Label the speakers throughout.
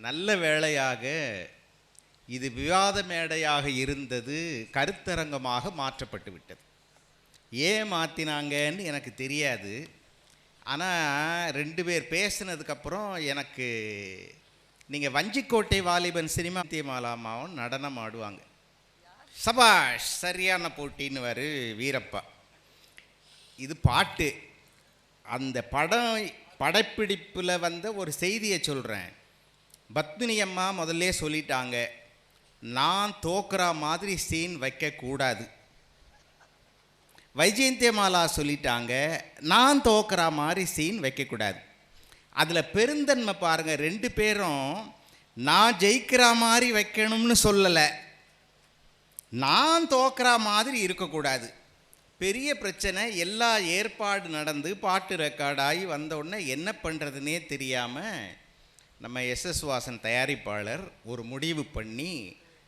Speaker 1: நல்ல வேளையாக இது விவாத மேடையாக இருந்தது கருத்தரங்கமாக மாற்றப்பட்டு விட்டது. ஏன் மாற்றினாங்கன்னு எனக்கு தெரியாது. ஆனால் 2 பேர் பேசினதுக்கப்புறம் எனக்கு நீங்கள் வஞ்சிக்கோட்டை வாலிபன் சினிமா மாலாமாவும் நடனம் ஆடுவாங்க. சபாஷ், சரியான போட்டின்னு வரு வீரப்பா. இது பாட்டு. அந்த படப்பிடிப்பில் வந்த ஒரு செய்தியை சொல்கிறேன். பத்மினி அம்மா முதல்ல சொல்லிட்டாங்க, நான் தோக்குற மாதிரி சீன் வைக்கக்கூடாது. வைஜெயந்திமாலா சொல்லிட்டாங்க, நான் தோக்குற மாதிரி சீன் வைக்கக்கூடாது. அதில் பெருந்தன்மை பாருங்கள், 2 பேரும் நான் ஜெயிக்கிற மாதிரி வைக்கணும்னு சொல்லலை, நான் தோக்குற மாதிரி இருக்கக்கூடாது. பெரிய பிரச்சனை. எல்லா ஏற்பாடு நடந்து பாட்டு ரெக்கார்டாகி வந்தவுடனே என்ன பண்ணுறதுனே தெரியாமல் நம்ம எஸ்எஸ் வாசன் தயாரிப்பாளர் ஒரு முடிவு பண்ணி,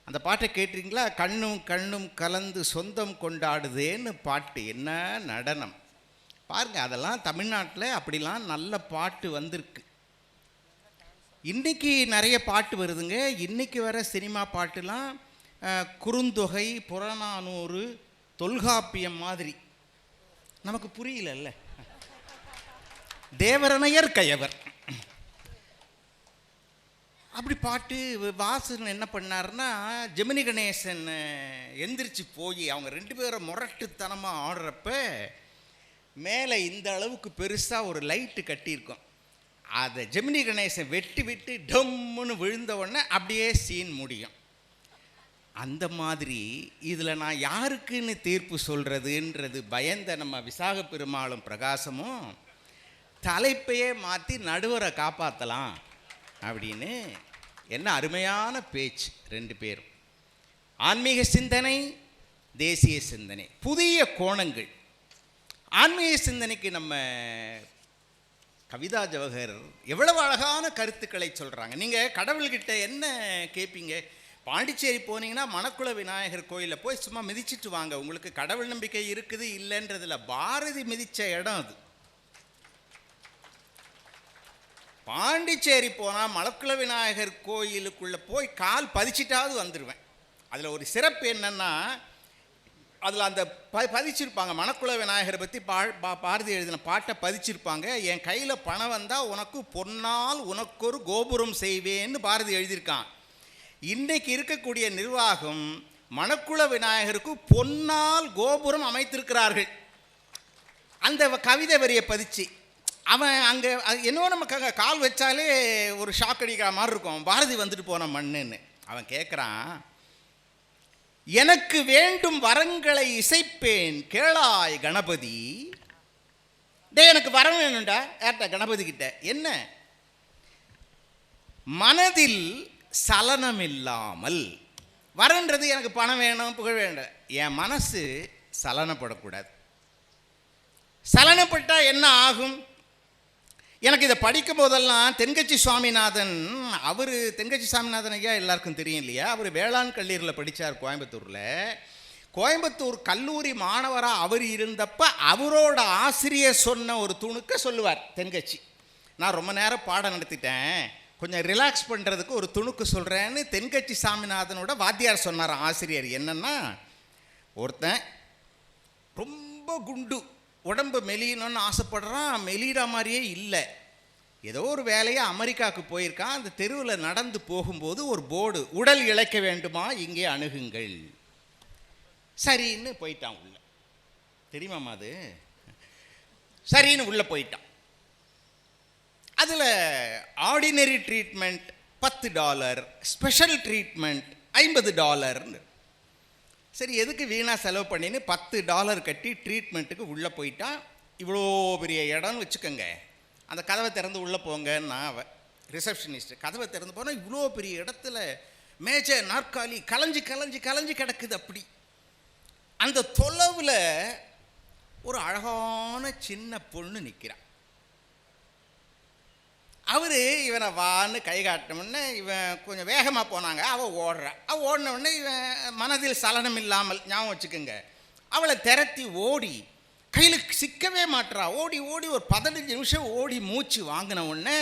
Speaker 1: அந்த பாட்டை கேட்டிங்களா? கண்ணும் கண்ணும் கலந்து சொந்தம் கொண்டாடுதேன்னு பாட்டு. என்ன நடனம் பாருங்கள். அதெல்லாம் தமிழ்நாட்டில் அப்படிலாம் நல்ல பாட்டு வந்திருக்கு. இன்றைக்கி நிறைய பாட்டு வருதுங்க. இன்றைக்கி வர சினிமா பாட்டுலாம் குறுந்தொகை, புறநானூறு, தொல்காப்பியம் மாதிரி நமக்கு புரியலல்ல. தேவரணையர் கயவர் அப்படி பாட்டு. வாசன் என்ன பண்ணாருன்னா, ஜெமினி கணேசன் எந்திரிச்சு போய் அவங்க 2 பேரும் முரட்டுத்தனமாக ஆடுறப்ப மேலே இந்த அளவுக்கு பெருசாக ஒரு லைட்டு கட்டியிருக்கோம். அதை ஜெமினி கணேசன் வெட்டி விட்டு டம்முன்னு விழுந்த உடனே அப்படியே சீன் முடியும். அந்த மாதிரி இதில் நான் யாருக்குன்னு தீர்ப்பு சொல்கிறதுன்றது பயந்த நம்ம விசாக பெருமாளும் பிரகாசமும் தலைப்பையே மாற்றி நடுவரை காப்பாற்றலாம் அப்படின்னு. என்ன அருமையான பேச்சு 2 பேரும். ஆன்மீக சிந்தனை, தேசிய சிந்தனை, புதிய கோணங்கள். ஆன்மீக சிந்தனைக்கு நம்ம கவிதா ஜவஹர் எவ்வளவு அழகான கருத்துக்களை சொல்கிறாங்க. நீங்கள் கடவுள்கிட்ட என்ன கேட்பீங்க? பாண்டிச்சேரி போனீங்கன்னா மணக்குள விநாயகர் கோயிலில் போய் சும்மா மிதிச்சிட்டு வாங்க, உங்களுக்கு கடவுள் நம்பிக்கை இருக்குது இல்லைன்றதில். பாரதி மிதித்த இடம் அது. பாண்டிச்சேரி போனால் மணக்குள விநாயகர் கோயிலுக்குள்ளே போய் கால் பதிச்சிட்டாவது வந்துடுவேன். அதில் ஒரு சிறப்பு என்னென்னா, அதில் அந்த பதிச்சிருப்பாங்க மணக்குள விநாயகரை பற்றி பாரதி எழுதின பாட்டை பதிச்சிருப்பாங்க. என் கையில் பணம் வந்தால் உனக்கு பொன்னால் உனக்கொரு கோபுரம் செய்வேன்னு பாரதி எழுதியிருக்கான். இன்றைக்கு இருக்கக்கூடிய நிர்வாகம் மணக்குள விநாயகருக்கு பொன்னால் கோபுரம் அமைத்திருக்கிறார்கள். அந்த கவிதை வரியை பதிச்சு அவன் அங்கே என்னவோ நமக்கு கால் வச்சாலே ஒரு ஷாக் அடிக்கிற மாதிரி இருக்கும், பாரதி வந்துட்டு போன மண்ணுன்னு. அவன் கேட்குறான், எனக்கு வேண்டும் வரங்களை இசைப்பேன் கேளாய் கணபதி. எனக்கு வரம் வேணும்டா. ஏற்ற கணபதி கிட்ட என்ன? மனதில் சலனம் இல்லாமல். வரன்றது எனக்கு பணம் வேணும், புகழ் வேண்டாம். என் மனசு சலனப்படக்கூடாது. சலனப்பட்டால் என்ன ஆகும்? எனக்கு இதை படிக்கும் போதெல்லாம் தென்கட்சி சுவாமிநாதன், தென்கட்சி சுவாமிநாதன் ஐயா எல்லாருக்கும் தெரியும் இல்லையா? அவர் வேளாண் கல்லூரியில் படித்தார் கோயம்புத்தூரில். கோயம்புத்தூர் கல்லூரி மாணவராக அவர் இருந்தப்போ அவரோட ஆசிரியர் சொன்ன ஒரு துணுக்க சொல்லுவார் தென்கட்சி. நான் ரொம்ப நேரம் பாடம் நடத்திட்டேன், கொஞ்சம் ரிலாக்ஸ் பண்ணுறதுக்கு ஒரு துணுக்கு சொல்கிறேன்னு தென்கட்சி சாமிநாதனோட வாத்தியார் சொன்னார் ஆசிரியர். என்னென்னா, ஒருத்தன் ரொம்ப குண்டு, உடம்பு மெலியணும்னு ஆசைப்படுறான், மெலிகிற மாதிரியே இல்லை. ஏதோ ஒரு வேலையாக அமெரிக்காவுக்கு போயிருக்கான். அந்த தெருவில் நடந்து போகும்போது ஒரு போர்டு, உடல் இழைக்க வேண்டுமா இங்கே அணுகுங்கள். சரின்னு போயிட்டான் உள்ள. தெரியுமாம்மா அது? சரின்னு உள்ளே போயிட்டான். அதில் ஆர்டினரி ட்ரீட்மெண்ட் $10, ஸ்பெஷல் ட்ரீட்மெண்ட் $50. சரி, எதுக்கு வீணாக செலவு பண்ணின்னு $10 கட்டி ட்ரீட்மெண்ட்டுக்கு உள்ளே போயிட்டான். இவ்வளோ பெரிய இடம்னு வச்சுக்கோங்க. அந்த கதவை திறந்து உள்ளே போங்கன்னா ரிசப்ஷனிஸ்ட் கதவை திறந்து போனால் இவ்வளோ பெரிய இடத்துல மேஜை நாற்காலி கலைஞ்சி கலைஞ்சி கலைஞ்சி கிடக்குது. அப்படி அந்த தொலைவில் ஒரு அழகான சின்ன பொண்ணு நிற்கிறான். அவர் இவனை வான்னு கை காட்டினோடனே இவன் கொஞ்சம் வேகமாக போனாங்க. அவள் ஓடுறான். அவள் ஓடினவுடனே இவன் மனதில் சலனம் இல்லாமல், ஞாபகம் வச்சுக்கோங்க, அவளை திரட்டி ஓடி கையில் சிக்கவே மாட்டுறா. ஓடி ஓடி ஒரு 15 நிமிஷம் ஓடி மூச்சு வாங்கின உடனே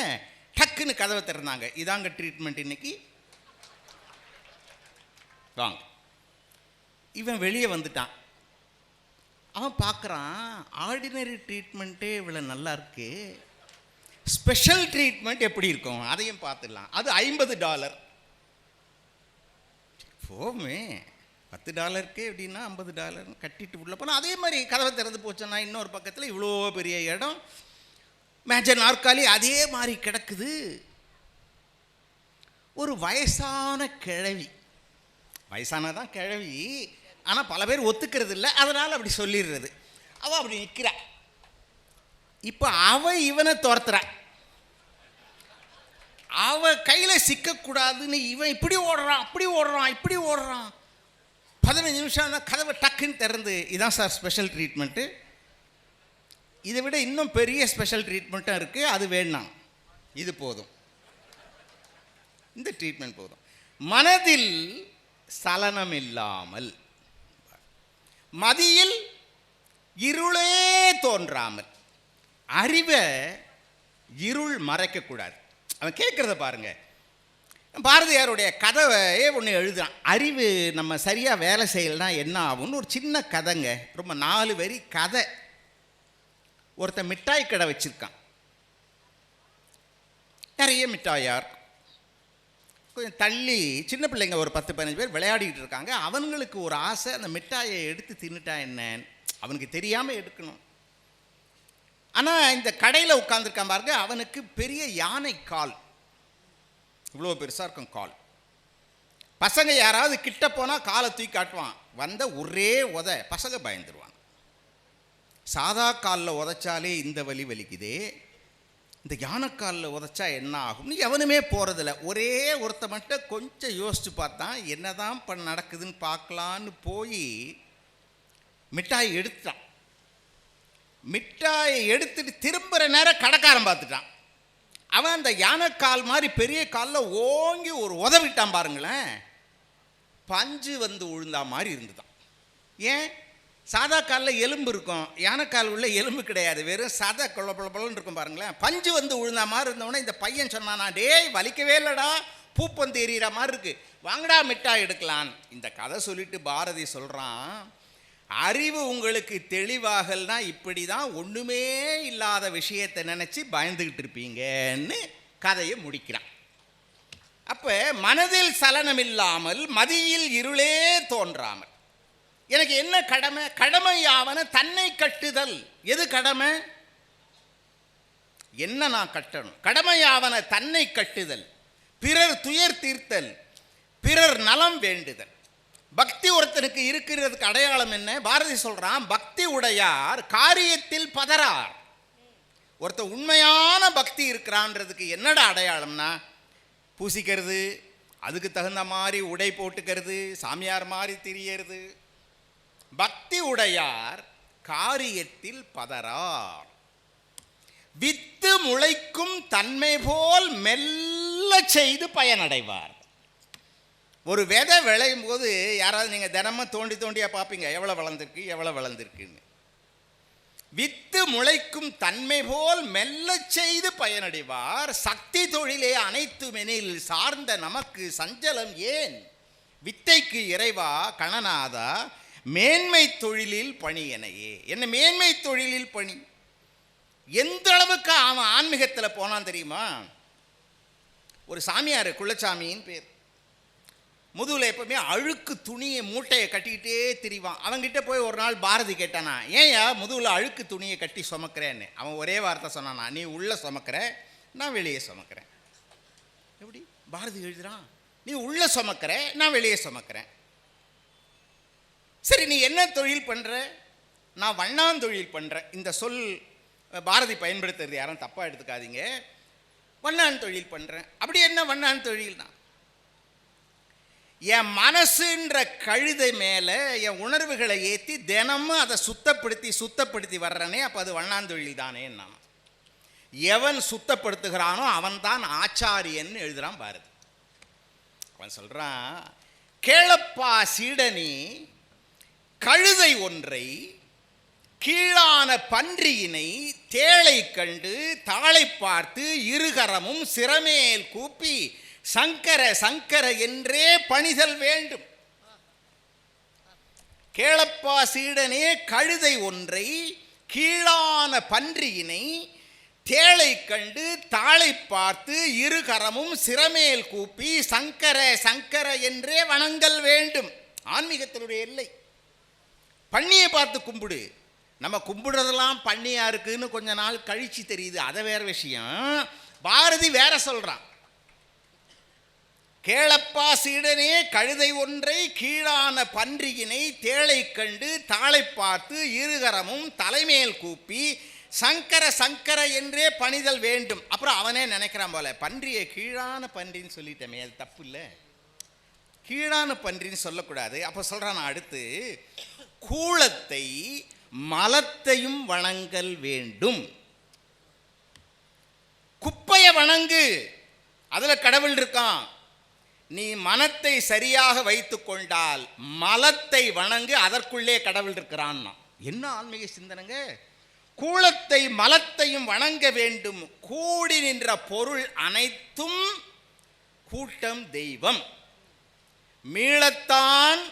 Speaker 1: டக்குன்னு கதவை திறந்தாங்க. இதாங்க ட்ரீட்மெண்ட் இன்னைக்கு, வாங்க. இவன் வெளியே வந்துட்டான். அவன் பார்க்குறான், ஆர்டினரி ட்ரீட்மெண்ட்டே இவ்வளோ நல்லா இருக்கு, ஸ்பெஷல் ட்ரீட்மெண்ட் எப்படி இருக்கும் அதையும் பார்த்துடலாம். அது $50. போமே, $10 எப்படின்னா $50 கட்டிட்டு உள்ள போனால். அதே மாதிரி கதவை திறந்து போச்சோன்னா இன்னொரு பக்கத்தில் இவ்வளோ பெரிய இடம், மேஜ நாற்காலி அதே மாதிரி கிடக்குது. ஒரு வயசான கிழவி, வயசானதான் கிழவி, ஆனால் பல பேர் ஒத்துக்கிறது இல்லை, அதனால் அப்படி சொல்லிடுறது. அவள் அப்படி நிற்கிறா. இப்போ அவன் இவனை துரத்துறா. அவ கையில் சிக்கக்கூடாதுன்னு இவன் இப்படி ஓடுறான், அப்படி ஓடுறான், இப்படி ஓடுறான். 15 நிமிஷம் தான் கதவை டக்குன்னு திறந்து, இதான் சார் ஸ்பெஷல் ட்ரீட்மெண்ட்டு, இதை விட இன்னும் பெரிய ஸ்பெஷல் ட்ரீட்மெண்ட்டும் இருக்குது, அது வேணாம், இது போதும், இந்த ட்ரீட்மெண்ட் போதும். மனதில் சலனம் இல்லாமல், மதியில் இருளே தோன்றாமல், அறிவை இருள் மறைக்கக்கூடாது. அவன் கேட்குறத பாருங்க. பாரதியாருடைய கதையே ஒன்று எழுதுறான். அறிவு நம்ம சரியாக வேலை செய்யலைன்னா என்ன ஆகும்னு ஒரு சின்ன கதைங்க, ரொம்ப 4 வரி கதை. ஒருத்தன் மிட்டாய் கடை வச்சுருக்கான், நிறைய மிட்டாயார். கொஞ்சம் தள்ளி சின்ன பிள்ளைங்க ஒரு 10-15 பேர் விளையாடிட்டு இருக்காங்க. அவங்களுக்கு ஒரு ஆசை, அந்த மிட்டாயை எடுத்து தின்னுட்டா என்னன்னு அவனுக்கு தெரியாமல் எடுக்கணும். ஆனால் இந்த கடையில் உட்காந்துருக்கான் பாருங்க, அவனுக்கு பெரிய யானை கால், இவ்வளோ பெருசாக இருக்கும் கால். பசங்க யாராவது கிட்ட போனால் காலை தூக்கி காட்டுவான், வந்த ஒரே உத பசங்க பயந்துருவான். சாதா காலில் உதைச்சாலே இந்த வலி வலிக்குதே, இந்த யானைக்காலில் உதைச்சா என்ன ஆகும்னு எவனுமே போகிறதில்ல. ஒரே ஒருத்த மட்டும் கொஞ்சம் யோசித்து பார்த்தான், என்னதான் நடக்குதுன்னு பார்க்கலான்னு போய் மிட்டாய் எடுத்துட்டான். மிட்டாயை எடுத்துட்டு திரும்புகிற நேரம் கடைக்காரன் பார்த்துட்டான். அவன் அந்த யானைக்கால் மாதிரி பெரிய காலில் ஓங்கி ஒரு உதவிட்டான் பாருங்களேன், பஞ்சு வந்து உழுந்தா மாதிரி இருந்துதான். ஏன்? சாதா காலில் எலும்பு இருக்கும், யானைக்கால் உள்ள எலும்பு கிடையாது, வெறும் சதை கொள்ள பொலன்னு இருக்கும் பாருங்களேன். பஞ்சு வந்து உழுந்தா மாதிரி இருந்தவொடனே இந்த பையன் சொன்னானா, டேய் வலிக்கவே இல்லைடா, பூப்பந்து எறிகிற மாதிரி இருக்கு, வாங்கடா மிட்டாய் எடுக்கலான். இந்த கதை சொல்லிட்டு பாரதி சொல்கிறான், அறிவு உங்களுக்கு தெளிவாகல்னா இப்படி தான் ஒன்றுமே இல்லாத விஷயத்தை நினச்சி பயந்துக்கிட்டு இருப்பீங்கன்னு கதையை முடிக்கிறான். அப்போ மனதில் சலனம் இல்லாமல், மதியில் இருளே தோன்றாமல், எனக்கு என்ன கடமை? கடமையாவன தன்னை கட்டுதல். எது கடமை? என்ன நான் கட்டணும்? கடமையாவன தன்னை கட்டுதல், பிறர் துயர் தீர்த்தல், பிறர் நலம் வேண்டுதல். பக்தி ஒருத்தனுக்கு இருக்கிறதுக்கு அடையாளம் என்ன? பாரதி சொல்றான், பக்தி உடையார் காரியத்தில் பதறார். ஒருத்தர் உண்மையான பக்தி இருக்கிறான்றதுக்கு என்னடா அடையாளம்னா, பூசிக்கிறது, அதுக்கு தகுந்த மாதிரி உடை போட்டுக்கிறது, சாமியார் மாதிரி திரியறது. பக்தி உடையார் காரியத்தில் பதறார், வித்து முளைக்கும் தன்மை போல் மெல்ல செய்து பயனடைவார். ஒரு விதை விளையும் போது யாராவது நீங்கள் தினமும் தோண்டி தோண்டியாக பார்ப்பீங்க, எவ்வளோ வளர்ந்துருக்கு எவ்வளோ வளர்ந்துருக்குன்னு. வித்து முளைக்கும் தன்மை போல் மெல்ல செய்து பயனடைவார். சக்தி தொழிலே அனைத்துமெனில் சார்ந்த நமக்கு சஞ்சலம் ஏன்? வித்தைக்கு இறைவா கணநாதா மேன்மை தொழிலில் பணி எனையே. என்ன மேன்மை தொழிலில் பணி? எந்த அளவுக்கு அவன் ஆன்மீகத்தில் போனான் தெரியுமா? ஒரு சாமியார், குள்ளச்சாமின்னு பேர், முதுகில் எப்பவுமே அழுக்கு துணியை மூட்டையை கட்டிக்கிட்டே திரிவான். அவன்கிட்ட போய் ஒரு நாள் பாரதி கேட்டானா, ஏன்யா முதுகில் அழுக்கு துணியை கட்டி சுமக்கிறேன்னு. அவன் ஒரே வார்த்தை சொன்னானா, நீ உள்ளே சுமக்கிற, நான் வெளியே சுமக்கிறேன். எப்படி? பாரதி எழுதுறான், நீ உள்ளே சுமக்கிற, நான் வெளியே சுமக்கிறேன். சரி, நீ என்ன தொழில் பண்ணுற? நான் வண்ணாந்தொழில் பண்ணுறேன். இந்த சொல் பாரதி பயன்படுத்துறது யாரும் தப்பாக எடுத்துக்காதீங்க. வண்ணான் தொழில் பண்ணுறேன். அப்படி என்ன வண்ணான் தொழில்னா, என் மனசுன்ற கழுதை மேலே என் உணர்வுகளை ஏற்றி தினமும் அதை சுத்தப்படுத்தி வர்றனே, அப்போ அது வண்ணாந்தொழில் தானே. நான் எவன் சுத்தப்படுத்துகிறானோ அவன் தான் ஆச்சாரியன்னு எழுதுகிறான் பாரதி. அவன் சொல்கிறான், கேளப்பா சீடனி கழுதை ஒன்றை கீழான பன்றியினை தேளை கண்டு தாளை பார்த்து இருகரமும் சிரமேல் கூப்பி சங்கர சங்கர என்றே பணிதல் வேண்டும். கேளப்பா சீடனே, கழுதை ஒன்றை கீழான பன்றியினை தேளை கண்டு தாளை பார்த்து இருகரமும் சிரமேல் கூப்பி சங்கர சங்கர என்றே வணங்கல் வேண்டும். ஆன்மீகத்தினுடைய எல்லை. பன்னியை பார்த்து கும்பிடு. நம்ம கும்பிடுறதெல்லாம் பண்ணியா இருக்குன்னு கொஞ்ச நாள் கழிச்சு தெரியுது, அதை வேற விஷயம். பாரதி வேற சொல்றான். கேளப்பா சீடனே, கழுதை ஒன்றை கீழான பன்றியினை தேளை கண்டு தாளை பார்த்து இருகரமும் தலைமேல் கூப்பி சங்கர சங்கர என்றே பணிதல் வேண்டும். அப்புறம் அவனே நினைக்கிறான் போல, பன்றியை கீழான பன்றின்னு சொல்லிட்டமே, அது தப்பு இல்லை, கீழான பன்றின்னு சொல்லக்கூடாது. அப்போ சொல்றான் அடுத்து, கூளத்தை மலத்தையும் வணங்கல் வேண்டும். குப்பையை வணங்கு, அதுல கடவுள் இருக்கான். நீ மனத்தை சரியாக வைத்து கொண்டால் மலத்தை வணங்கு, அதற்குள்ளே கடவுள் இருக்கிறான். என்ன ஆன்மீக சிந்தனைங்க! கூளத்தை மலத்தையும் வணங்க வேண்டும். கூடி நின்ற பொருள் அனைத்தும் கூட்டம் தெய்வம். மீளத்தான்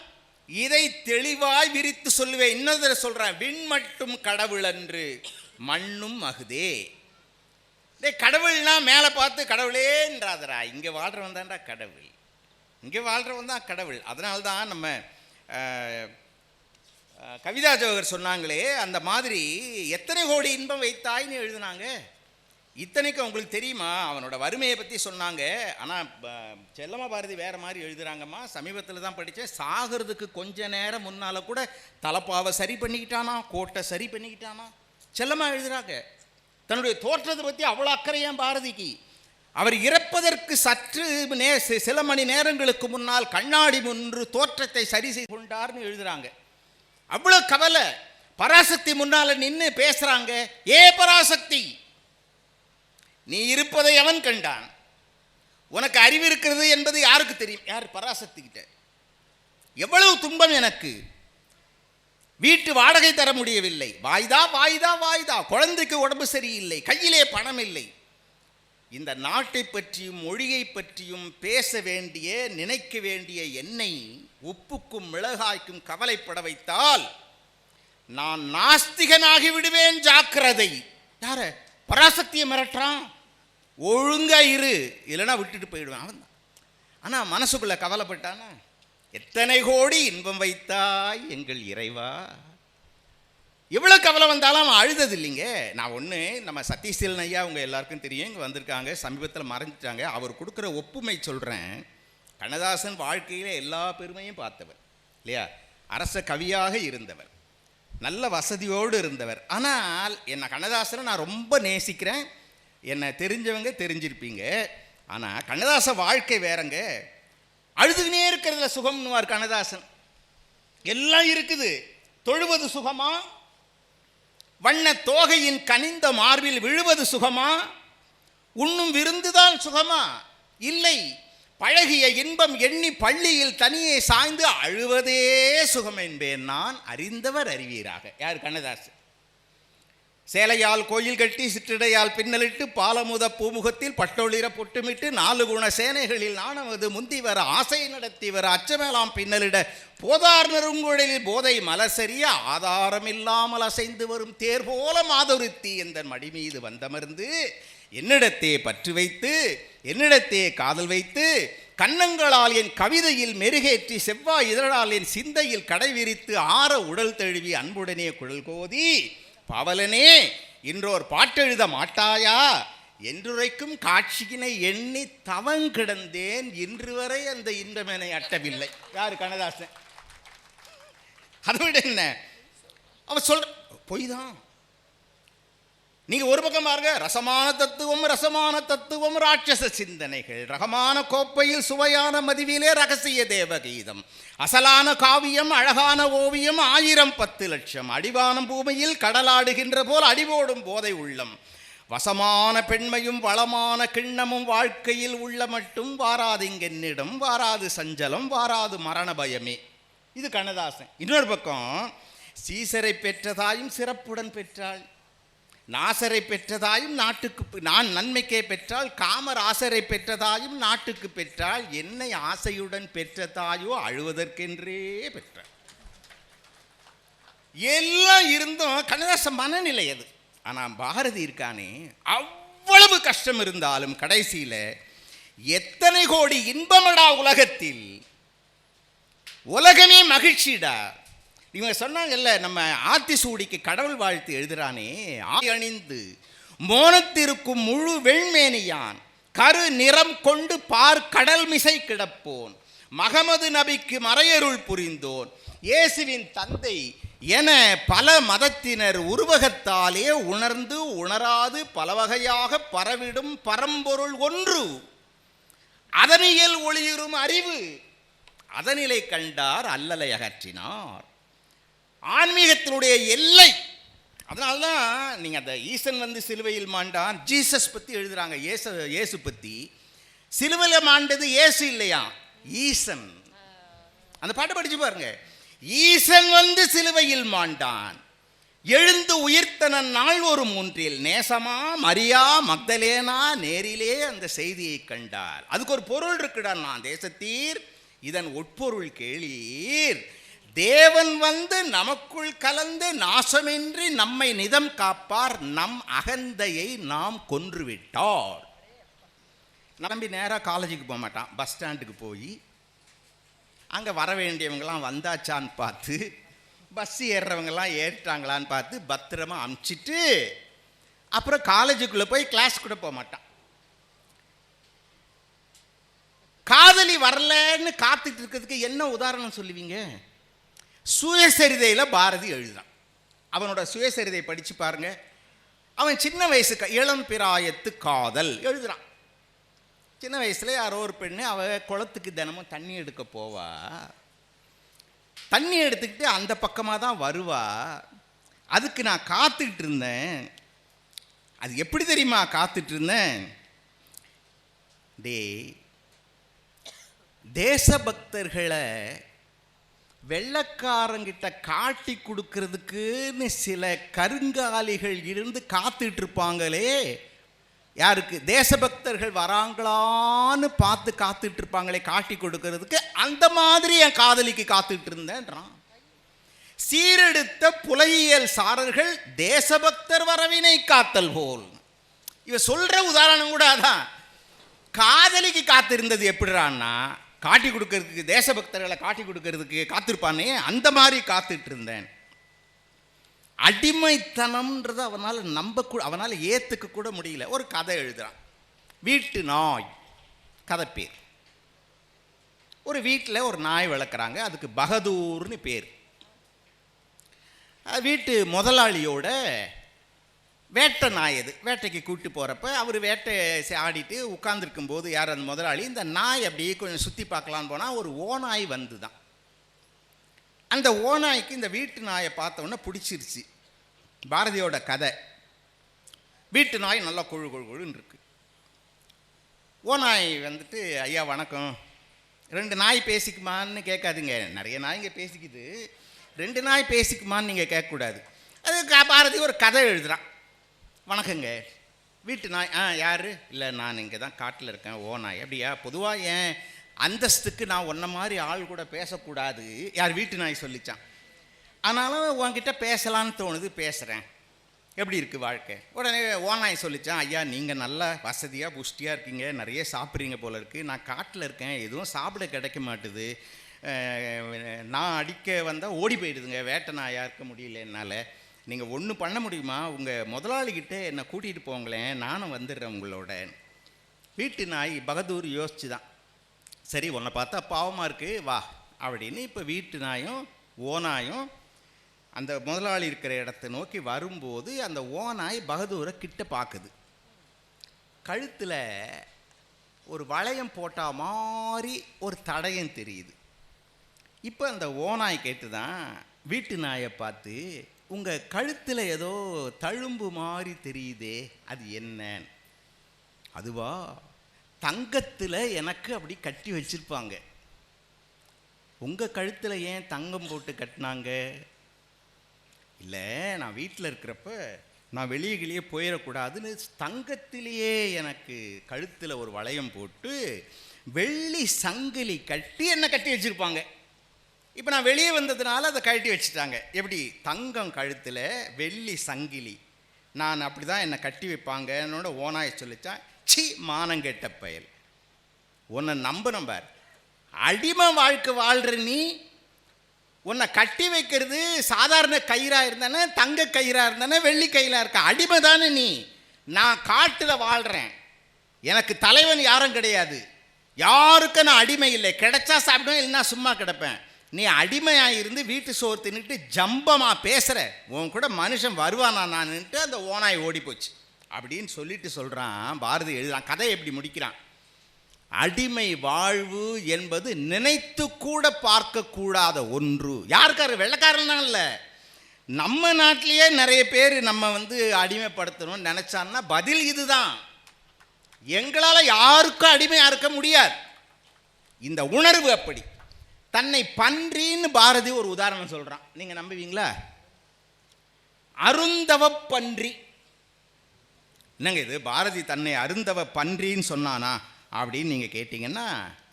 Speaker 1: இதை தெளிவாய் விரித்து சொல்லுவேன். இன்னொரு சொல்றேன், விண் மட்டும் கடவுள் அன்று மண்ணும் அகுதே. கடவுள்னா மேலே பார்த்து கடவுளேன்றாதரா, இங்கே வாழ்றவன் தான்டா கடவுள், இங்கே வாழ்றவன் தான் கடவுள். அதனால்தான் நம்ம கவிதா ஜோகர் சொன்னாங்களே, அந்த மாதிரி எத்தனை கோடி இன்பம் வைத்தாய்னு எழுதுனாங்க. இத்தனைக்கும் உங்களுக்கு தெரியுமா, அவனோட வறுமையை பற்றி சொன்னாங்க. ஆனால் செல்லம்மா பாரதி வேறு மாதிரி எழுதுகிறாங்கம்மா. சமீபத்தில் தான் படித்தேன். சாகிறதுக்கு கொஞ்ச நேரம் முன்னால் கூட தலப்பாவை சரி பண்ணிக்கிட்டானா, கோட்டை சரி பண்ணிக்கிட்டானா, செல்லம்மா எழுதுகிறாங்க. தன்னுடைய தோற்றத்தை பற்றி அவ்வளோ அக்கறையான் பாரதிக்கு. அவர் இறப்பதற்கு சற்று சில மணி நேரங்களுக்கு முன்னால் கண்ணாடி முன்று தோற்றத்தை சரி செய்து கொண்டார்னு எழுதுகிறாங்க. அவ்வளோ கவலை. பராசக்தி முன்னால் நின்று பேசுகிறாங்க, ஏ பராசக்தி, நீ இருப்பதை அவன் கண்டான், உனக்கு அறிவு இருக்கிறது என்பது யாருக்கு தெரியும்? யார்? பராசக்தி கிட்ட. எவ்வளவு துன்பம் எனக்கு, வீட்டு வாடகை தர முடியவில்லை, வாய்தா வாய்தா வாய்தா, குழந்தைக்கு உடம்பு சரியில்லை, கையிலே பணம் இல்லை. இந்த நாட்டை பற்றியும் மொழியை பற்றியும் பேச வேண்டிய நினைக்க வேண்டிய என்னை உப்புக்கும் மிளகாய்க்கும் கவலைப்பட வைத்தால் நான் நாஸ்திகனாகி விடுவேன், ஜாக்கிரதை. யார? பராசக்தியை மிரட்டுறான். ஒழுங்கா இரு, இல்லைன்னா விட்டுட்டு போயிடுவேன் அவன் தான். ஆனால் மனசுக்குள்ள கவலைப்பட்டானா, எத்தனை கோடி இன்பம் வைத்தாய் எங்கள் இறைவா. எவ்வளோ கவலை வந்தாலும் அவன் அழுதது இல்லைங்க. நான் ஒன்று, நம்ம சதீஷ்சீலன் ஐயா அவங்க எல்லாருக்கும் தெரியும், இங்கே வந்திருக்காங்க, சமீபத்தில் மறைஞ்சிட்டாங்க. அவர் கொடுக்குற ஒப்புமை சொல்கிறேன். கண்ணதாசன் வாழ்க்கையில் எல்லா பெருமையும் பார்த்தவர் இல்லையா? அரச கவியாக இருந்தவர், நல்ல வசதியோடு இருந்தவர். ஆனால் என்னை கண்ணதாசனை நான் ரொம்ப நேசிக்கிறேன். என்னை தெரிஞ்சவங்க தெரிஞ்சிருப்பீங்க. ஆனால் கண்ணதாச வாழ்க்கை வேறங்க. அழுதுகினே இருக்கிறதுல சுகம்னுவார் கண்ணதாசன். எல்லாம் இருக்குது, தொழுவது சுகமா, வண்ண தோகையின் கனிந்த மார்பில் விழுவது சுகமா, உண்ணும் விருந்துதான் சுகமா? இல்லை, பழகிய இன்பம் எண்ணி பள்ளியில் தனியே சாய்ந்து அழுவதே சுகம் என்பேன் நான், அறிந்தவர் அறிவீராக. யார்? கண்ணதாசன். சேலையால் கோயில் கட்டி சிற்றிடையால் பின்னலிட்டு பாலமுத பூமுகத்தில் பட்டொளிர பொட்டுமிட்டு 4 குண சேனைகளில் நாணவது முந்தி வர ஆசை நடத்தி வர அச்சமேலாம் பின்னலிட போதார் நெருங்குழலில் போதை மலசரிய ஆதாரம் இல்லாமல் அசைந்து வரும் தேர் போல மாதொருத்தி எந்த மடி மீது வந்தமர்ந்து என்னிடத்தே பற்று வைத்து என்னிடத்தே காதல் வைத்து கன்னங்களால் என் கவிதையில் மெருகேற்றி செவ்வாய் இதழால் என் சிந்தையில் கடை விரித்து ஆற உடல் தழுவி அன்புடனே குழல் கோதி பாவலனே இன்றோர் பாட்டெழுத மாட்டாயா என்றுரைக்கும் காட்சியினை எண்ணி தவங்கிடந்தேன், இன்று வரை அந்த இன்பமெனை அட்டவில்லை. யாரு? கண்ணதாசன். அதை விட என்ன அவன் சொல்ற பொய் தான். நீங்க ஒரு பக்கம் பாருங்க, ரசமான தத்துவம் ராட்சச சிந்தனைகள், ரகமான கோப்பையில் சுவையான மதிவிலே ரகசிய தேவகீதம், அசலான காவியம் அழகான ஓவியம் 1010 லட்சம், அடிவானம் பூமியில் கடலாடுகின்ற போல் அடிபோடும் போதை உள்ளம், வசமான பெண்மையும் வளமான கிண்ணமும் வாழ்க்கையில் உள்ள மட்டும் வாராது இங்கென்னிடம் வாராது சஞ்சலம் வாராது மரண பயமே. இது கண்ணதாசன். இன்னொரு பக்கம், சீசரை பெற்றதாயும் சிறப்புடன் பெற்றாள், நாசரை பெற்றதாயும் நாட்டுக்கு நான் நன்மைக்கே பெற்றாள், காமராசரை பெற்றதாயும் நாட்டுக்கு பெற்றாள், என்னை ஆசையுடன் பெற்றதாயோ அழுவதற்கென்றே பெற்றாள். எல்லாம் இருந்தும் கண்ணதாசன் மனநிலை அது. ஆனால் பாரதி இருக்கானே, அவ்வளவு கஷ்டம் இருந்தாலும் கடைசியில் எத்தனை கோடி இன்பமடா உலகத்தில், உலகமே மகிழ்ச்சிடா. இவங்க சொன்னாங்கல்ல, நம்ம ஆத்திசூடிக்கு கடவுள் வாழ்த்து எழுதுறானே, அணிந்து மோனத்திருக்கும் முழு வெண்மேனியான் கரு நிறம் கொண்டு பார் கடல் மிசை கிடப்போன், மகமது நபிக்கு மறையருள் புரிந்தோன், இயேசுவின் தந்தை என பல மதத்தினர் உருவகத்தாலே உணர்ந்து உணராது பலவகையாக பரவிடும் பரம்பொருள் ஒன்று, அதனியல் ஒளியுறும் அறிவு அதனிலை கண்டார் அல்லலை அகற்றினார். ஆன்மீகத்தினுடைய எல்லை. அதனால்தான் நீங்கள் அந்த ஈசன் வந்து சிலுவையில் மாண்டான், ஜீசஸ் பற்றி எழுதுகிறாங்க, இயேசு பற்றி. சிலுவையில் மாண்டது இயேசு இல்லையா, ஈசன். அந்த பாட்டை படிச்சு பாருங்க. ஈசன் வந்து சிலுவையில் மாண்டான், எழுந்து உயிர்த்தனன் நாள் ஒரு மூன்றில், நேசமா மரியா மக்தலேனா நேரிலே அந்த செய்தியை கண்டார். அதுக்கு ஒரு பொருள் இருக்குடா, நான் தேசத்தீர் இதன் உட்பொருள் கேளீர், தேவன் வந்து நமக்குள் கலந்து நாசமின்றி நம்மை நிதம் காப்பார், நம் அகந்தையை நாம் கொன்றுவிட்டார். நம்பி நேராக காலேஜுக்கு போக மாட்டான், பஸ் ஸ்டாண்டுக்கு போய் அங்கே வர வேண்டியவங்களாம் வந்தாச்சான்னு பார்த்து, பஸ் ஏறுறவங்கெல்லாம் ஏறிட்டாங்களான்னு பார்த்து பத்திரமா அமுச்சிட்டு அப்புறம் காலேஜுக்குள்ளே போய் கிளாஸ் கூட போக மாட்டான். காதலி வரலன்னு காத்துட்டு இருக்கிறதுக்கு என்ன உதாரணம் சொல்லுவீங்க? சுயசரிதையில் பாரதி எழுதுறான். அவனோட சுயசரிதை படித்து பாருங்க. அவன் சின்ன வயசு இளம் பிராயத்து காதல் எழுதுறான். சின்ன வயசில் யாரோ ஒரு பெண்ணு அவ குளத்துக்கு தினமும் தண்ணி எடுக்க போவா. தண்ணி எடுத்துக்கிட்டு அந்த பக்கமாக தான் வருவா. அதுக்கு நான் காத்துக்கிட்டு இருந்தேன். அது எப்படி தெரியுமா காத்துட்டு இருந்தேன்? தேசபக்தர்களை வெள்ளக்காரங்கிட்ட காட்டி கொடுக்கறதுக்குன்னு சில கருங்காலிகள் இருந்து காத்துட்டு இருப்பாங்களே, யாருக்கு? தேசபக்தர்கள் வராங்களான்னு பார்த்து காத்துட்டு இருப்பாங்களே காட்டி கொடுக்கறதுக்கு, அந்த மாதிரி என் காதலிக்கு காத்துட்டு இருந்தேன்றான். சீரெடுத்த புலையியல் சாரர்கள் தேசபக்தர் வரவினை காத்தல் போல். இவ சொல்ற உதாரணம் கூட அதான். காதலிக்கு காத்திருந்தது எப்படிறான்னா, காட்டி கொடுக்கறதுக்கு, தேசபக்தர்களை காட்டி கொடுக்கறதுக்கு காத்திருப்பானே, அந்த மாதிரி காத்துட்டு இருந்தேன். அடிமைத்தனம்ன்றது அவனால் அவனால் ஏற்றுக்க கூட முடியல. ஒரு கதை எழுதுறான், வீட்டு நாய் கதை பேர். ஒரு வீட்டில் ஒரு நாய் வளர்க்குறாங்க, அதுக்கு பகதூர்னு பேர். வீட்டு முதலாளியோட வேட்டை நாய். அது வேட்டைக்கு கூப்பிட்டு போகிறப்ப அவர் வேட்டை ஆடிட்டு உட்கார்ந்துருக்கும் போது யார் அந்த முதலாளி, இந்த நாய் அப்படியே கொஞ்சம் சுற்றி பார்க்கலான்னு போனால் ஒரு ஓநாய் வந்து தான். அந்த ஓநாய்க்கு இந்த வீட்டு நாயை பார்த்தோன்னே பிடிச்சிருச்சு. பாரதியோட கதை. வீட்டு நாய் நல்லா கொழு கொழு கொழுன்னு இருக்கு. ஓநாய் வந்துட்டு, ஐயா வணக்கம், 2 நாய் பேசிக்குமான்னு கேட்காதுங்க. நிறைய நாய்ங்க பேசிக்குது, 2 நாய் பேசிக்குமான்னு நீங்கள் கேட்கக்கூடாது. அது பாரதி ஒரு கதை எழுதுகிறான். வணக்கங்க, வீட்டு நாய். யார்? இல்லை, நான் இங்கே தான் காட்டில் இருக்கேன். ஓநாய். அப்படியா? பொதுவாக என் அந்தஸ்துக்கு நான் ஒன்றை மாதிரி ஆள் கூட பேசக்கூடாது. யார்? வீட்டு நாய் சொல்லிச்சான். ஆனாலும் உன்கிட்ட பேசலான்னு தோணுது, பேசுகிறேன். எப்படி இருக்குது வாழ்க்கை? உடனே ஓநாய் சொல்லிச்சான், ஐயா நீங்கள் நல்லா வசதியாக புஷ்டியாக இருக்கீங்க, நிறைய சாப்பிட்றீங்க போல இருக்குது. நான் காட்டில் இருக்கேன், எதுவும் சாப்பிட கிடைக்க மாட்டுது. நான் அடிக்க வந்தால் ஓடி போயிடுதுங்க, வேட்டை நாயாக இருக்க முடியல என்னால். நீங்கள் ஒன்று பண்ண முடியுமா? உங்கள் முதலாளிகிட்டே என்னை கூட்டிகிட்டு போங்களேன், நானும் வந்துடுறேன் உங்களோட. வீட்டு நாய் பகதூர் யோசிச்சு தான், சரி உன்னை பார்த்தா பாவமாக இருக்குது வா அப்படின்னு. இப்போ வீட்டு நாயும் ஓநாயும் அந்த முதலாளி இருக்கிற இடத்த நோக்கி வரும்போது அந்த ஓநாய் பகதூரை கிட்ட பார்க்குது. கழுத்தில் ஒரு வளையம் போட்டா மாதிரி ஒரு தடயம் தெரியுது. இப்போ அந்த ஓநாய் கேட்டு தான் வீட்டு நாயை பார்த்து, உங்கள் கழுத்தில் ஏதோ தழும்பு மாதிரி தெரியுதே, அது என்ன? அதுவா, தங்கத்தில் எனக்கு அப்படி கட்டி வச்சிருப்பாங்க. உங்கள் கழுத்தில் ஏன் தங்கம் போட்டு கட்டினாங்க? இல்லை, நான் வீட்டில் இருக்கிறப்ப நான் வெளியே போயிடக்கூடாதுன்னு தங்கத்திலேயே எனக்கு கழுத்தில் ஒரு வளையம் போட்டு வெள்ளி சங்கிலி கட்டி என்னை கட்டி வச்சுருப்பாங்க. இப்போ நான் வெளியே வந்ததுனால அதை கழட்டி வச்சுட்டாங்க. எப்படி? தங்கம் கழுத்தில் வெள்ளி சங்கிலி. நான் அப்படி தான் என்னை கட்டி வைப்பாங்க. என்னோட ஓனாய் சொல்லித்தான், சி மானங்கெட்ட பயல், உன்னை நம்பணும் பார், அடிமை வாழ்க்கை வாழ்கிற நீ, உன்னை கட்டி வைக்கிறது சாதாரண கயிறாக இருந்தானே, தங்க கயிறாக இருந்தானே, வெள்ளி கயிறாக இருக்க, அடிமை தானே நீ. நான் காட்டில் வாழ்கிறேன், எனக்கு தலைவன் யாரும் கிடையாது, யாருக்கும் நான் அடிமை இல்லை, கிடைச்சா சாப்பிடுவேன், இல்லைன்னா சும்மா கிடப்பேன். நீ அடிமையாக இருந்து வீட்டு சோறு தின்னுட்டு ஜம்பமாக பேசுகிற, உன் கூட மனுஷன் வருவானா நான்ட்டு அந்த ஓனாய் ஓடி போச்சு அப்படின்னு சொல்லிட்டு சொல்கிறான். பாரதி எழுதுறான், கதை எப்படி முடிக்கிறான். அடிமை வாழ்வு என்பது நினைத்து கூட பார்க்கக்கூடாத ஒன்று. யாருக்காரு? வெள்ளைக்காரன் இல்லை, நம்ம நாட்டிலேயே நிறைய பேர் நம்ம அடிமைப்படுத்தணும்னு நினச்சான்னா பதில் இதுதான். எங்களால் யாருக்கும் அடிமையாக இருக்க முடியாது. இந்த உணர்வு அப்படி. தன்னை பன்றின்னு பாரதி ஒரு உதாரணம் சொல்கிறான். நீங்கள் நம்புவீங்களா? அருந்தவ பன்றி. என்னங்க இது, பாரதி தன்னை அருந்தவ பன்றின்னு சொன்னானா அப்படின்னு நீங்கள் கேட்டிங்கன்னா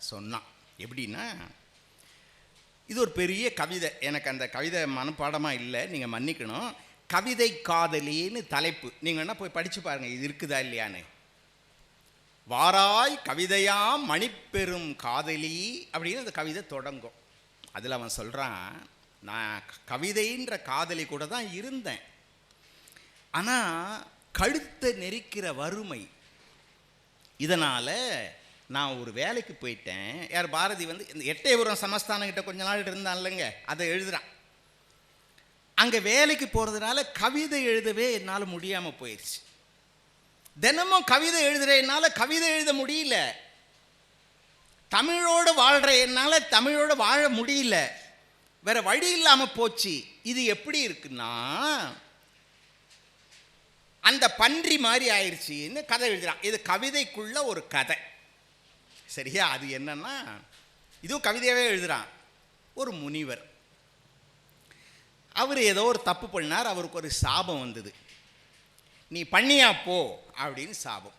Speaker 1: சொன்னான். எப்படின்னா, இது ஒரு பெரிய கவிதை. எனக்கு அந்த கவிதை மனப்பாடமாக இல்லை, நீங்கள் மன்னிக்கணும். கவிதை காதலின்னு தலைப்பு. நீங்கள் வேணால் போய் படித்து பாருங்கள், இது இருக்குதா இல்லையான்னு. வாராய் கவிதையாம் மணிப்பெரும் காதலி அப்படின்னு அந்த கவிதை தொடங்கும். அதில் அவன் சொல்கிறான், நான் கவிதைன்ற காதலி கூட தான் இருந்தேன், ஆனால் கழுத்தை நெரிக்கிற வறுமை, இதனால் நான் ஒரு வேலைக்கு போயிட்டேன். யார்? பாரதி இந்த எட்டயபுரம் சமஸ்தானங்கிட்ட கொஞ்ச நாள் இருந்தான் இல்லைங்க, அதை எழுதுகிறான். அங்கே வேலைக்கு போகிறதுனால கவிதை எழுதவே என்னால் முடியாமல் போயிடுச்சு. தினமும் கவிதை எழுதுறதுனால கவிதை எழுத முடியல. தமிழோடு வாழ்கிற என்னால் தமிழோடு வாழ முடியல, வேற வழி இல்லாமல் போச்சு. இது எப்படி இருக்குன்னா, அந்த பன்றி மாதிரி ஆயிடுச்சின்னு கதை எழுதுறான். இது கவிதைக்குள்ள ஒரு கதை, சரியா? அது என்னன்னா, இதுவும் கவிதையாகவே எழுதுறான். ஒரு முனிவர், அவர் ஏதோ ஒரு தப்பு பண்ணார், அவருக்கு ஒரு சாபம் வந்தது. நீ பண்ணியா போ அப்படின்னு சாபம்.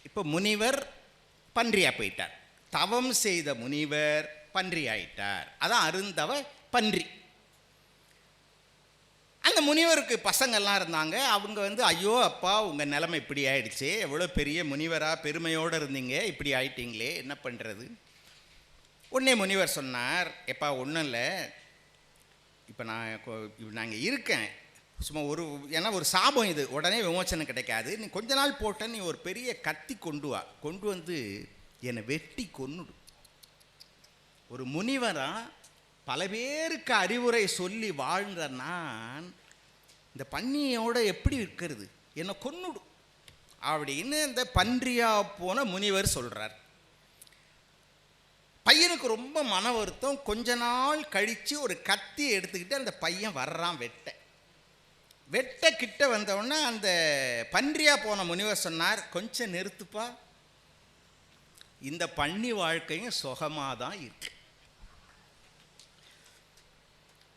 Speaker 1: இப்போ முனிவர் பன்றியா போயிட்டார். தவம் செய்த முனிவர் பன்றி ஆயிட்டார். அதான் அருந்தவ பன்றி. அந்த முனிவருக்கு பசங்கள்லாம் இருந்தாங்க. அவங்க ஐயோ அப்பா, உங்கள் நிலைமை இப்படி ஆயிடுச்சு, எவ்வளோ பெரிய முனிவராக பெருமையோடு இருந்தீங்க, இப்படி ஆயிட்டீங்களே, என்ன பண்ணுறது? உடனே முனிவர் சொன்னார், எப்பா ஒன்றும் இல்லை, இப்போ நாங்கள் இருக்கேன் சும்மா ஏன்னா ஒரு சாபம் இது, உடனே விமோசனம் கிடைக்காது. நீ கொஞ்ச நாள் போட்ட, நீ ஒரு பெரிய கத்தி கொண்டு வா, கொண்டு வந்து என்னை வெட்டி கொன்னுடு. ஒரு முனிவராக பல பேருக்கு அறிவுரை சொல்லி வாழ்ந்த நான் இந்த பன்னியோட எப்படி இருக்கிறது, என்னை கொன்னுடு அப்படின்னு இந்த பன்றியா போன முனிவர் சொல்கிறார். பையனுக்கு ரொம்ப மன வருத்தம். கொஞ்ச நாள் கழித்து ஒரு கத்தியை எடுத்துக்கிட்டு அந்த பையன் வர்றான் வெட்ட கிட்ட வந்தவுடனே அந்த பன்றியா போன முனிவர் சொன்னார், கொஞ்சம் நிறுத்துப்பா, இந்த பன்னி வாழ்க்கையும் சுகமாக தான் இருக்கு.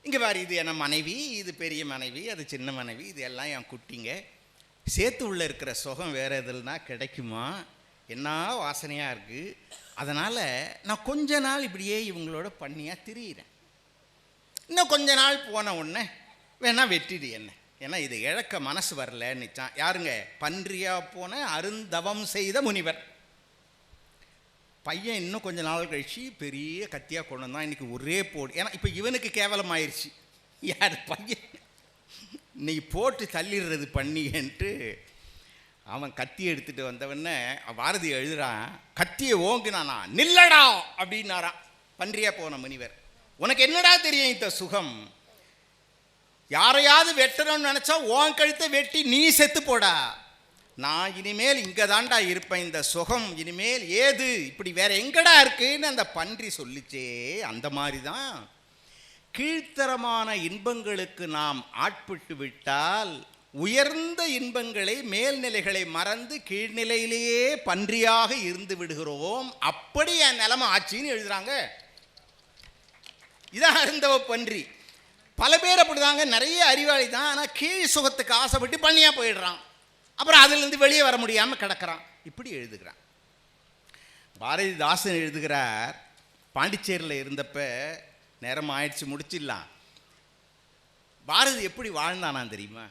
Speaker 1: இங்கே பாரு, இது என்ன மனைவி, இது பெரிய மனைவி, அது சின்ன மனைவி, இது எல்லாம் என் குட்டிங்க. சேத்து உள்ள இருக்கிற சுகம் வேறு எதுனா கிடைக்குமா? என்ன வாசனையாக இருக்குது. அதனால் நான் கொஞ்ச நாள் இப்படியே இவங்களோட பண்ணியாக திரியிறேன். இன்னும் கொஞ்ச நாள் போன உடனே வேணா வெட்டிடு என்ன, ஏன்னா இது இழக்க மனசு வரலன்னுச்சான். யாருங்க? பன்றியா போன அருந்தவம் செய்த முனிவர். பையன் இன்னும் கொஞ்ச நாள் கழிச்சு பெரிய கத்தியாக கொண்டு வந்தான். இன்றைக்கி ஒரே போடு. ஏன்னா இப்போ இவனுக்கு கேவலம் ஆயிடுச்சு. யார்? பையன் நீ போட்டு தள்ளிடுறது பண்ணின்ட்டு அவன் கத்தி எடுத்துகிட்டு வந்தவொடனே பாரதி எழுதுறான், கத்தியை ஓங்குனானா, நில்லடா அப்படின்னாரான் பன்றியா போன முனிவர். உனக்கு என்னடா தெரியும் இந்த சுகம்? யாரையாவது வெட்டணும்னு நினச்சா உன் கழுத்தை வெட்டி நீ செத்து போடா. நான் இனிமேல் இங்கே தாண்டா இருப்பேன், இந்த சுகம் இனிமேல் ஏது, இப்படி வேற எங்கடா இருக்குன்னு அந்த பன்றி சொல்லிச்சே. அந்த மாதிரி தான் கீழ்த்தரமான இன்பங்களுக்கு நாம் ஆட்பட்டு விட்டால் உயர்ந்த இன்பங்களை, மேல்நிலைகளை மறந்து கீழ்நிலையிலேயே பன்றியாக இருந்து விடுகிறோம். அப்படி என் நிலைமை ஆச்சின்னு எழுதுறாங்க. இதான் அருந்தவ பன்றி. பல பேர் அப்படிதாங்க, நிறைய அறிவாளி தான், ஆனால் கீழ் சுகத்துக்கு ஆசைப்பட்டு பண்ணியாக போயிடுறான். அப்புறம் அதுலேருந்து வெளியே வர முடியாமல் கிடக்கிறான். இப்படி எழுதுகிறான். பாரதிதாசன் எழுதுகிறார், பாண்டிச்சேரியில் இருந்தப்ப நேரம் ஆயிடுச்சு, முடிச்சிடலாம். பாரதி எப்படி வாழ்ந்தானான் தெரியுமா?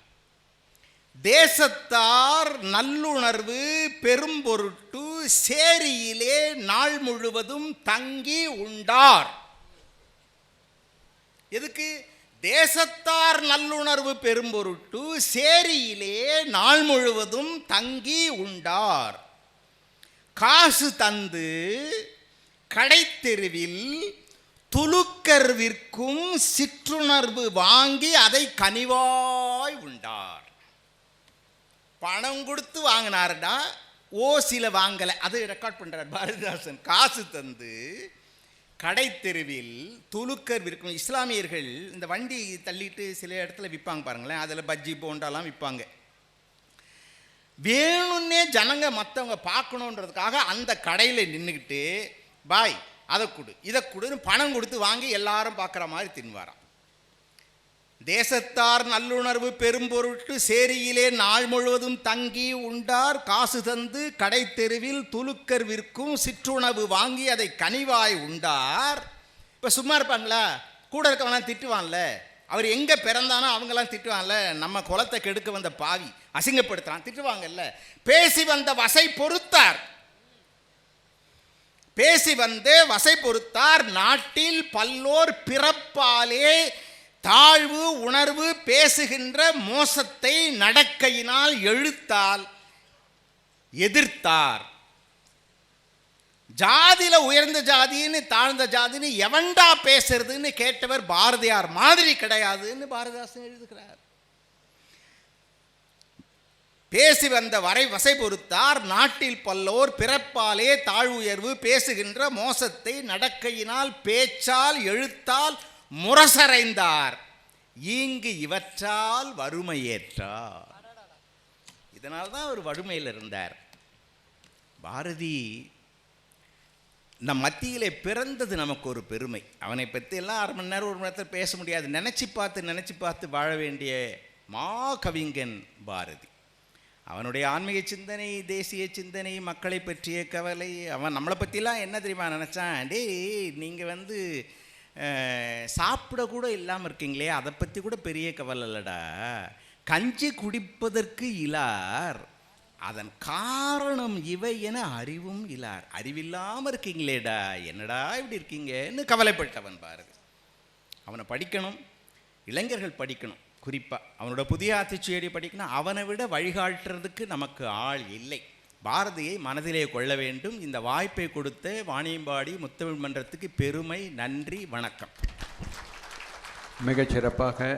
Speaker 1: தேசத்தார் நல்லுணர்வு பெரும்பொருட்டு சேரியிலே நாள் முழுவதும் தங்கி உண்டார். எதுக்கு? தேசத்தார் நல்லுணர்வு பெரும்பொருட்டு சேரியிலே நாள் முழுவதும் தங்கி உண்டார். காசு தந்து கடைத்தெருவில் துலுக்கர் விற்கும் சிற்றுணர்வு வாங்கி அதை கனிவாய் உண்டார். பணம் கொடுத்து வாங்கினார்டா, ஓசில வாங்கலை. அது ரெக்கார்ட் பண்ணுறார் பாரதிதாசன். காசு தந்து கடைத்தெருவில் துலுக்கர் விற்கும். இஸ்லாமியர்கள் இந்த வண்டி தள்ளிட்டு சில இடத்துல விற்பாங்க பாருங்களேன், அதில் பஜ்ஜி போண்டாலாம் விற்பாங்க. வேணும்னே ஜனங்க மற்றவங்க பார்க்கணுன்றதுக்காக அந்த கடையில் நின்றுக்கிட்டு பாய் அதை கொடு இதை கொடுன்னு பணம் கொடுத்து வாங்கி எல்லாரும் பார்க்குற மாதிரி தின்வாராம். தேசத்தார் நல்லுணர்வு பெரும்பொருட்டு சேரியிலே நாள் முழுவதும் தங்கி உண்டார். காசு தந்து கடை தெருவில் துலுக்கர் விற்கும் சிற்றுணவு வாங்கி அதை கனிவாய் உண்டார். இப்போ சும்மா இருப்பாங்களா? கூட இருக்கவங்களாம் திட்டுவான்ல, அவர் எங்கே பிறந்தானோ அவங்கெல்லாம் திட்டுவான்ல, நம்ம குலத்தை கெடுக்க வந்த பாவி அசிங்கப்படுத்துறான், திட்டுவாங்கல்ல. பேசி வந்த வசை பொறுத்தார், பேசி வந்து வசை பொறுத்தார். நாட்டில் பல்லோர் பிறப்பாலே தாழ்வு உணர்வு பேசுகின்ற மோசத்தை நடக்கையினால் எழுத்தால் எதிர்த்தார். ஜாதியில உயர்ந்த ஜாதின்னு தாழ்ந்த ஜாதின்னு எவன்டா பேசுறதுன்னு கேட்டவர் பாரதியார் மாதிரி கிடையாதுன்னு பாரதிதாசன் எழுதுகிறார். பேசி வந்த வசை பொறுத்தார். நாட்டில் பல்லோர் பிறப்பாலே தாழ்வுயர்வு பேசுகின்ற மோசத்தை நடக்கையினால் பேச்சால் எழுத்தால் முரசறைந்தார். ஈங்கு இவற்றால் வறுமை ஏற்றார். இதனால்தான் அவர் வறுமையில் இருந்தார். பாரதி நம் மத்தியிலே பிறந்தது நமக்கு ஒரு பெருமை. அவனை பற்றி எல்லாம் 1/2 மணி நேரம் 1 மணி நேரத்தில் பேச முடியாது. நினச்சி பார்த்து வாழ வேண்டிய மா கவிஞன் பாரதி. அவனுடைய ஆன்மீக சிந்தனை, தேசிய சிந்தனை, மக்களை பற்றிய கவலை. அவன் நம்மளை பற்றிலாம் என்ன தெரியுமா நினச்சான்? நீங்கள் சாப்பிட கூட இல்லாமல் இருக்கீங்களே, அதை பற்றி கூட பெரிய கவலை இல்லைடா. கஞ்சி குடிப்பதற்கு இலார், அதன் காரணம் இவை என அறிவும் இலார். அறிவில்லாமல் இருக்கீங்களேடா, என்னடா இப்படி இருக்கீங்கன்னு கவலைப்பட்டவன் பாரதி. அவனை படிக்கணும், இளைஞர்கள் படிக்கணும். குறிப்பாக அவனோட புதிய ஆத்திச்சுவடி படிக்கணும். அவனை விட வழிகாட்டுறதுக்கு நமக்கு ஆள் இல்லை. பாரதியை மனதிலே கொள்ள வேண்டும். இந்த வாய்ப்பை கொடுத்த வாணியம்பாடி முத்தமிழ் மன்றத்துக்கு பெருமை, நன்றி, வணக்கம்.
Speaker 2: மிகச்சிறப்பாக